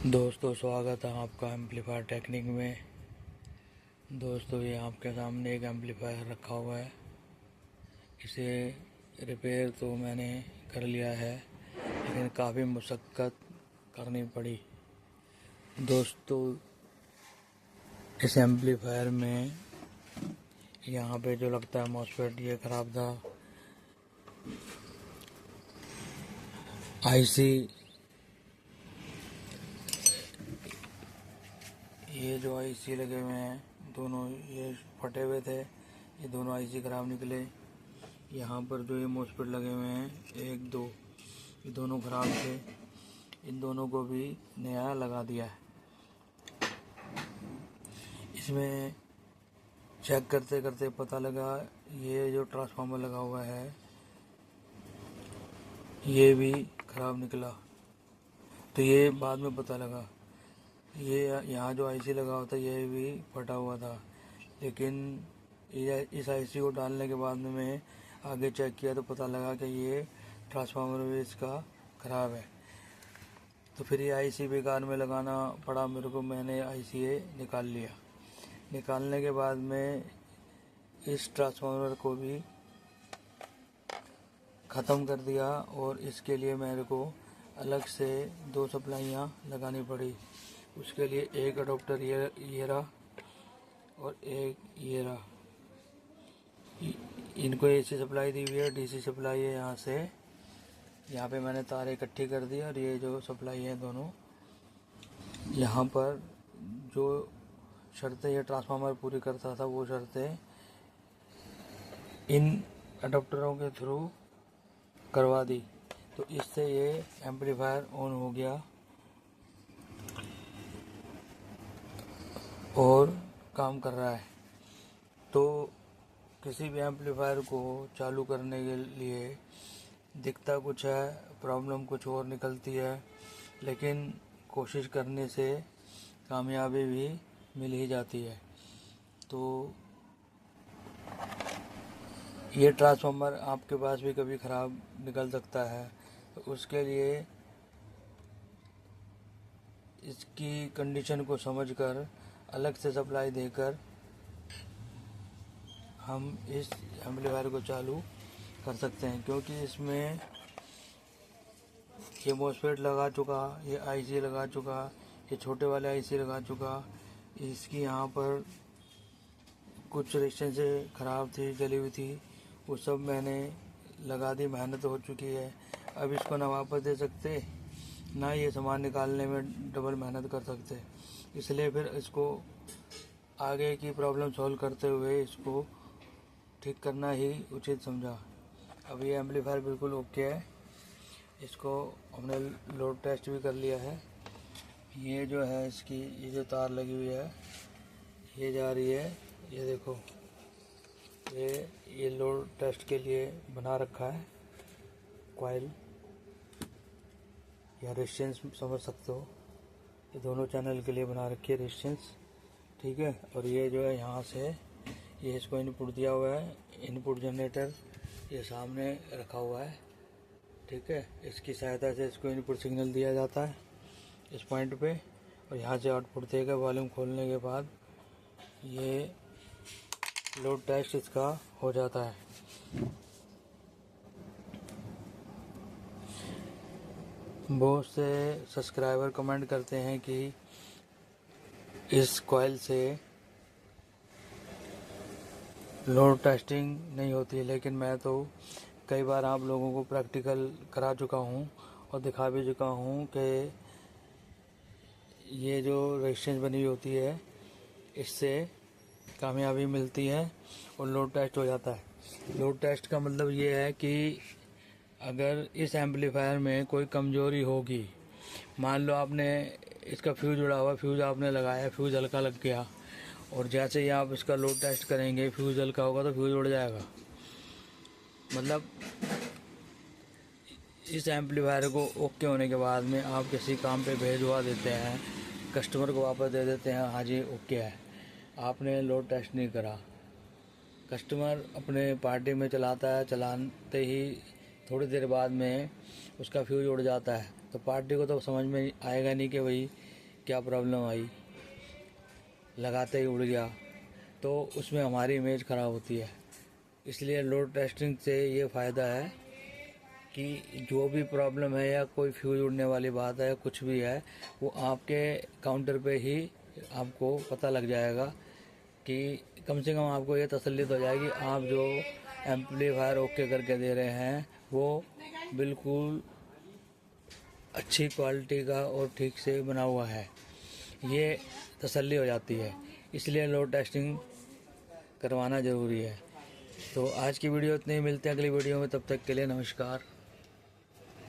दोस्तों स्वागत है आपका एम्पलीफायर टेक्निक में। दोस्तों ये आपके सामने एक एम्पलीफायर रखा हुआ है। इसे रिपेयर तो मैंने कर लिया है, लेकिन काफ़ी मशक्क़त करनी पड़ी। दोस्तों इस एम्पलीफायर में यहाँ पे जो लगता है मॉसफेट ये ख़राब था। आईसी ये जो आईसी लगे हुए हैं दोनों ये फटे हुए थे। ये दोनों आईसी ख़राब निकले। यहाँ पर जो ये मॉसफेट लगे हुए हैं एक दो, ये दोनों ख़राब थे। इन दोनों को भी नया लगा दिया है। इसमें चेक करते करते पता लगा ये जो ट्रांसफार्मर लगा हुआ है ये भी ख़राब निकला। तो ये बाद में पता लगा ये यहाँ जो आईसी लगा हुआ था ये भी फटा हुआ था। लेकिन इस आईसी को डालने के बाद में मैं आगे चेक किया तो पता लगा कि ये ट्रांसफार्मर भी इसका ख़राब है। तो फिर ये आईसी बेकार में लगाना पड़ा मेरे को। मैंने आईसी निकाल लिया। निकालने के बाद में इस ट्रांसफार्मर को भी ख़त्म कर दिया और इसके लिए मेरे को अलग से दो सप्लाइयाँ लगानी पड़ी। उसके लिए एक अडोप्टर ये रहा और एक ये रहा। इनको एसी सप्लाई दी हुई है, डीसी सप्लाई है। यहाँ पे मैंने तार इकट्ठी कर दी और ये जो सप्लाई है दोनों यहाँ पर जो शर्तें ये ट्रांसफार्मर पूरी करता था वो शर्तें इन अडोप्टरों के थ्रू करवा दी। तो इससे ये एम्पलीफायर ऑन हो गया और काम कर रहा है। तो किसी भी एम्पलीफायर को चालू करने के लिए दिखता कुछ है, प्रॉब्लम कुछ और निकलती है, लेकिन कोशिश करने से कामयाबी भी मिल ही जाती है। तो ये ट्रांसफार्मर आपके पास भी कभी ख़राब निकल सकता है। तो उसके लिए इसकी कंडीशन को समझकर अलग से सप्लाई देकर हम इस एम्पलीफायर को चालू कर सकते हैं, क्योंकि इसमें ये मॉसफेट लगा चुका, ये आईसी लगा चुका, ये छोटे वाले आईसी लगा चुका। इसकी यहाँ पर कुछ रेजिस्टेंस ख़राब थी, जली हुई थी, वो सब मैंने लगा दी। मेहनत हो चुकी है। अब इसको ना वापस दे सकते ना ये सामान निकालने में डबल मेहनत कर सकते। इसलिए फिर इसको आगे की प्रॉब्लम सॉल्व करते हुए इसको ठीक करना ही उचित समझा। अब ये एम्पलीफायर बिल्कुल ओके है। इसको हमने लोड टेस्ट भी कर लिया है। ये जो है इसकी ये जो तार लगी हुई है ये जा रही है, ये देखो ये लोड टेस्ट के लिए बना रखा है कॉइल या रेजिस्टेंस समझ सकते हो। ये दोनों चैनल के लिए बना रखी है रेजिस्टेंस, ठीक है। और ये जो है यहाँ से ये इसको इनपुट दिया हुआ है। इनपुट जनरेटर ये सामने रखा हुआ है, ठीक है। इसकी सहायता से इसको इनपुट सिग्नल दिया जाता है इस पॉइंट पे, और यहाँ से आउटपुट देगा। वॉल्यूम खोलने के बाद ये लोड टेस्ट इसका हो जाता है। बहुत से सब्सक्राइबर कमेंट करते हैं कि इस कॉइल से लोड टेस्टिंग नहीं होती, लेकिन मैं तो कई बार आप लोगों को प्रैक्टिकल करा चुका हूँ और दिखा भी चुका हूँ कि ये जो रेजिस्टेंस बनी होती है इससे कामयाबी मिलती है और लोड टेस्ट हो जाता है। लोड टेस्ट का मतलब ये है कि अगर इस एम्पलीफायर में कोई कमज़ोरी होगी, मान लो आपने इसका फ्यूज़ जुड़ा हुआ, फ्यूज़ आपने लगाया, फ्यूज़ हल्का लग गया, और जैसे ही आप इसका लोड टेस्ट करेंगे फ्यूज़ हल्का होगा तो फ्यूज़ उड़ जाएगा। मतलब इस एम्पलीफायर को ओके होने के बाद में आप किसी काम पे भेजवा देते हैं, कस्टमर को वापस दे देते हैं, हाँ जी ओके है, आपने लोड टेस्ट नहीं करा। कस्टमर अपने पार्टी में चलाता है, चलाते ही थोड़ी देर बाद में उसका फ्यूज़ उड़ जाता है, तो पार्टी को तो समझ में आएगा नहीं कि भाई क्या प्रॉब्लम आई, लगाते ही उड़ गया, तो उसमें हमारी इमेज ख़राब होती है। इसलिए लोड टेस्टिंग से ये फ़ायदा है कि जो भी प्रॉब्लम है या कोई फ्यूज उड़ने वाली बात है या कुछ भी है, वो आपके काउंटर पे ही आपको पता लग जाएगा कि कम से कम आपको ये तसल्ली हो जाएगी आप जो एम्पलीफायर ओके करके दे रहे हैं वो बिल्कुल अच्छी क्वालिटी का और ठीक से बना हुआ है, ये तसल्ली हो जाती है। इसलिए लोड टेस्टिंग करवाना ज़रूरी है। तो आज की वीडियो इतनी ही, मिलते हैं अगली वीडियो में, तब तक के लिए नमस्कार।